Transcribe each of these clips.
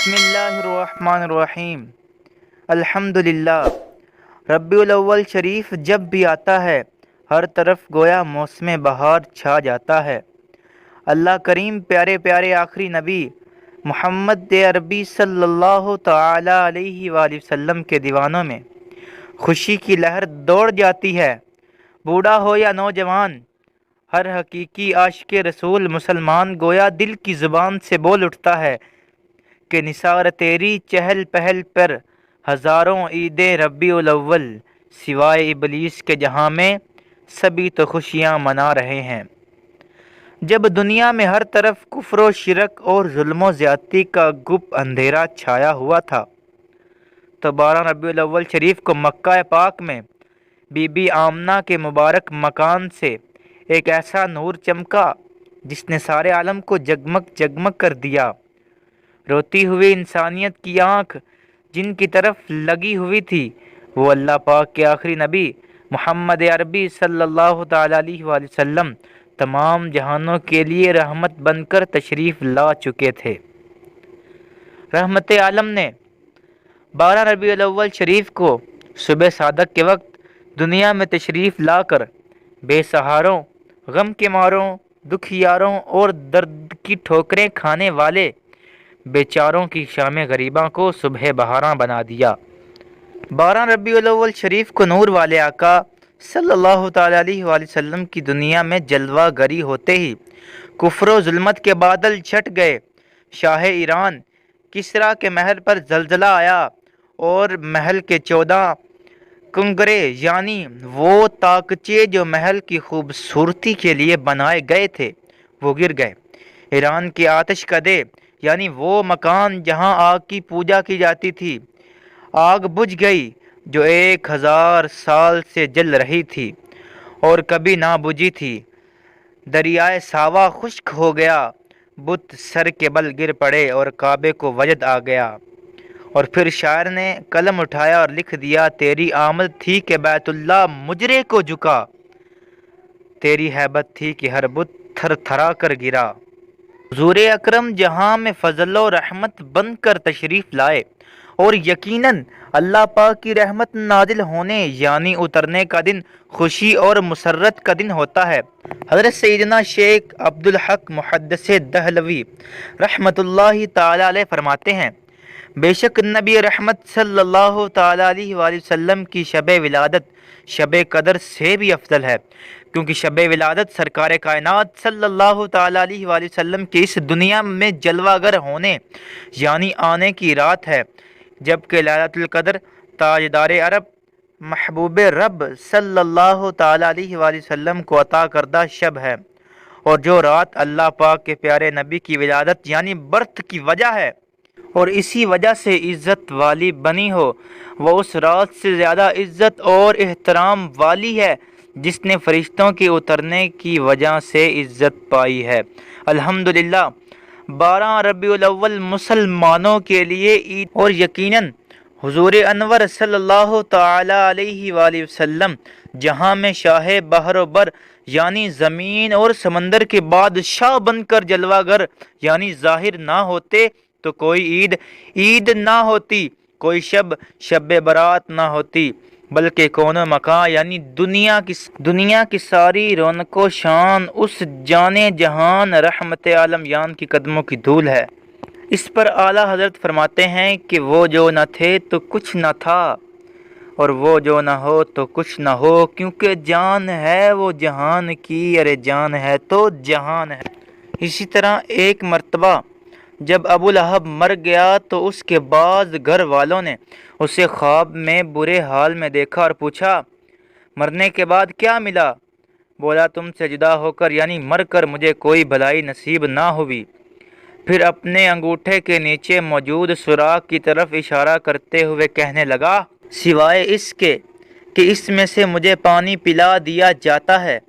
بسم اللہ الرحمن الرحیم۔ الحمدللہ۔ ربیع الاول شریف جب بھی آتا ہے ہر طرف گویا موسم بہار چھا جاتا ہے۔ اللہ کریم پیارے پیارے آخری نبی محمد عربی صلی اللہ تعالی علیہ وآلہ وسلم کے دیوانوں میں خوشی کی لہر دوڑ جاتی ہے۔ بوڑھا ہو یا نوجوان، ہر حقیقی عاشق رسول مسلمان گویا دل کی زبان سے بول اٹھتا ہے کہ نثار تیری چہل پہل پر ہزاروں عیدیں ربیع الاول، سوائے ابلیس کے جہاں میں سبھی تو خوشیاں منا رہے ہیں۔ جب دنیا میں ہر طرف کفر و شرک اور ظلم و زیادتی کا گپ اندھیرا چھایا ہوا تھا تو 12 ربیع الاول شریف کو مکہ پاک میں بی بی آمنہ کے مبارک مکان سے ایک ایسا نور چمکا جس نے سارے عالم کو جگمگ جگمگ کر دیا۔ روتی ہوئی انسانیت کی آنکھ جن کی طرف لگی ہوئی تھی وہ اللہ پاک کے آخری نبی محمد عربی صلی اللہ تعالی علیہ وآلہ وسلم تمام جہانوں کے لیے رحمت بن کر تشریف لا چکے تھے۔ رحمت عالم نے 12 ربیع الاول شریف کو صبح صادق کے وقت دنیا میں تشریف لا کر بے سہاروں، غم کے ماروں، دکھیاروں اور درد کی ٹھوکریں کھانے والے بیچاروں کی شام غریباں کو صبح بہاراں بنا دیا۔ 12 ربیع الاول شریف کو نور والے آقا صلی اللہ تعالی علیہ وآلہ وسلم کی دنیا میں جلوہ گری ہوتے ہی کفر و ظلمت کے بادل چھٹ گئے۔ شاہ ایران کسریٰ کے محل پر زلزلہ آیا اور محل کے 14 کنگرے یعنی وہ طاقچے جو محل کی خوبصورتی کے لیے بنائے گئے تھے وہ گر گئے۔ ایران کے آتش کدے یعنی وہ مکان جہاں آگ کی پوجا کی جاتی تھی، آگ بجھ گئی جو 1000 سال سے جل رہی تھی اور کبھی نہ بجھی تھی۔ دریائے ساوا خشک ہو گیا، بت سر کے بل گر پڑے اور کعبے کو وجد آ گیا۔ اور پھر شاعر نے قلم اٹھایا اور لکھ دیا، تیری آمد تھی کہ بیت اللہ مجرے کو جھکا، تیری ہیبت تھی کہ ہر بت تھر تھرا کر گرا۔ حضور اکرم جہاں میں فضل و رحمت بن کر تشریف لائے اور یقیناً اللہ پاک کی رحمت نازل ہونے یعنی اترنے کا دن خوشی اور مسرت کا دن ہوتا ہے۔ حضرت سیدنا شیخ عبدالحق محدث دہلوی رحمۃ اللہ تعالی علیہ فرماتے ہیں، بے شک نبی رحمت صلی اللہ تعالی علیہ وآلہ وسلم کی شب ولادت شب قدر سے بھی افضل ہے، کیونکہ شب ولادت سرکار کائنات صلی اللہ تعالی علیہ وآلہ وسلم کی اس دنیا میں جلوہ گر ہونے یعنی آنے کی رات ہے، جبکہ لیلۃ القدر تاجدار عرب محبوب رب صلی اللہ تعالی علیہ وآلہ وسلم کو عطا کردہ شب ہے، اور جو رات اللہ پاک کے پیارے نبی کی ولادت یعنی برت کی وجہ ہے اور اسی وجہ سے عزت والی بنی ہو، وہ اس رات سے زیادہ عزت اور احترام والی ہے جس نے فرشتوں کے اترنے کی وجہ سے عزت پائی ہے۔ الحمدللہ 12 ربیع الاول مسلمانوں کے لیے عید اور یقیناً حضور انور صلی اللہ تعالی علیہ وآلہ وسلم جہاں میں شاہ بحر و بر یعنی زمین اور سمندر کے بادشاہ بن کر جلوہ گر یعنی ظاہر نہ ہوتے تو کوئی عید نہ ہوتی، کوئی شب برات نہ ہوتی، بلکہ کون و مکان یعنی دنیا کی ساری رونق و شان اس جانے جہان رحمت عالم یان کی قدموں کی دھول ہے۔ اس پر اعلیٰ حضرت فرماتے ہیں کہ وہ جو نہ تھے تو کچھ نہ تھا اور وہ جو نہ ہو تو کچھ نہ ہو، کیونکہ جان ہے وہ جہان کی، ارے جان ہے تو جہان ہے۔ اسی طرح ایک مرتبہ جب ابو لہب مر گیا تو اس کے بعض گھر والوں نے اسے خواب میں برے حال میں دیکھا اور پوچھا، مرنے کے بعد کیا ملا؟ بولا، تم سے جدا ہو کر یعنی مر کر مجھے کوئی بھلائی نصیب نہ ہوئی۔ پھر اپنے انگوٹھے کے نیچے موجود سوراخ کی طرف اشارہ کرتے ہوئے کہنے لگا، سوائے اس کے کہ اس میں سے مجھے پانی پلا دیا جاتا ہے،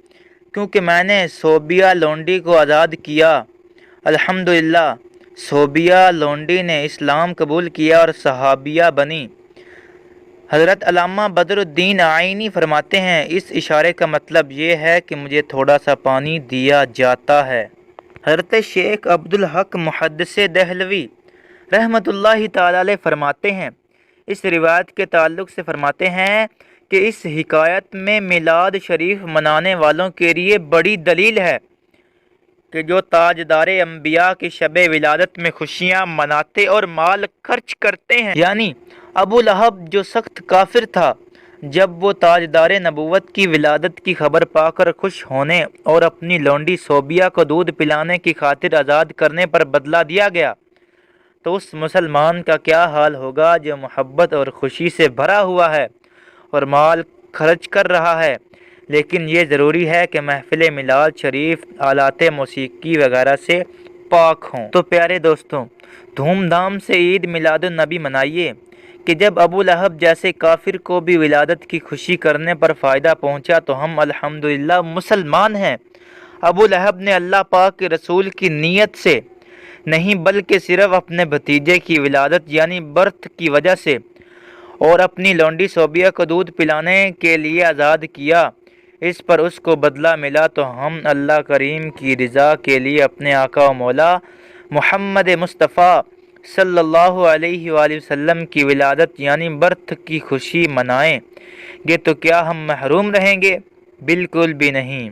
کیونکہ میں نے صوبیہ لونڈی کو آزاد کیا۔ الحمدللہ صوبیہ لونڈی نے اسلام قبول کیا اور صحابیہ بنی۔ حضرت علامہ بدر الدین آئینی فرماتے ہیں، اس اشارے کا مطلب یہ ہے کہ مجھے تھوڑا سا پانی دیا جاتا ہے۔ حضرت شیخ عبدالحق محدث دہلوی رحمۃ اللہ تعالی علیہ فرماتے ہیں، اس روایت کے تعلق سے فرماتے ہیں کہ اس حکایت میں میلاد شریف منانے والوں کے لیے بڑی دلیل ہے کہ جو تاجدار انبیاء کی شب ولادت میں خوشیاں مناتے اور مال خرچ کرتے ہیں، یعنی ابو لہب جو سخت کافر تھا، جب وہ تاجدار نبوت کی ولادت کی خبر پا کر خوش ہونے اور اپنی لونڈی صوبیہ کو دودھ پلانے کی خاطر آزاد کرنے پر بدلہ دیا گیا، تو اس مسلمان کا کیا حال ہوگا جو محبت اور خوشی سے بھرا ہوا ہے اور مال خرچ کر رہا ہے، لیکن یہ ضروری ہے کہ محفل میلاد شریف آلات موسیقی وغیرہ سے پاک ہوں۔ تو پیارے دوستوں، دھوم دھام سے عید میلاد النبی منائیے کہ جب ابو لہب جیسے کافر کو بھی ولادت کی خوشی کرنے پر فائدہ پہنچا تو ہم الحمدللہ مسلمان ہیں۔ ابو لہب نے اللہ پاک کے رسول کی نیت سے نہیں بلکہ صرف اپنے بھتیجے کی ولادت یعنی برتھ کی وجہ سے اور اپنی لونڈی صوبیہ کو دودھ پلانے کے لیے آزاد کیا، اس پر اس کو بدلہ ملا، تو ہم اللہ کریم کی رضا کے لیے اپنے آقا و مولا محمد مصطفیٰ صلی اللہ علیہ وآلہ وسلم کی ولادت یعنی برتھ کی خوشی منائیں گے تو کیا ہم محروم رہیں گے؟ بالکل بھی نہیں۔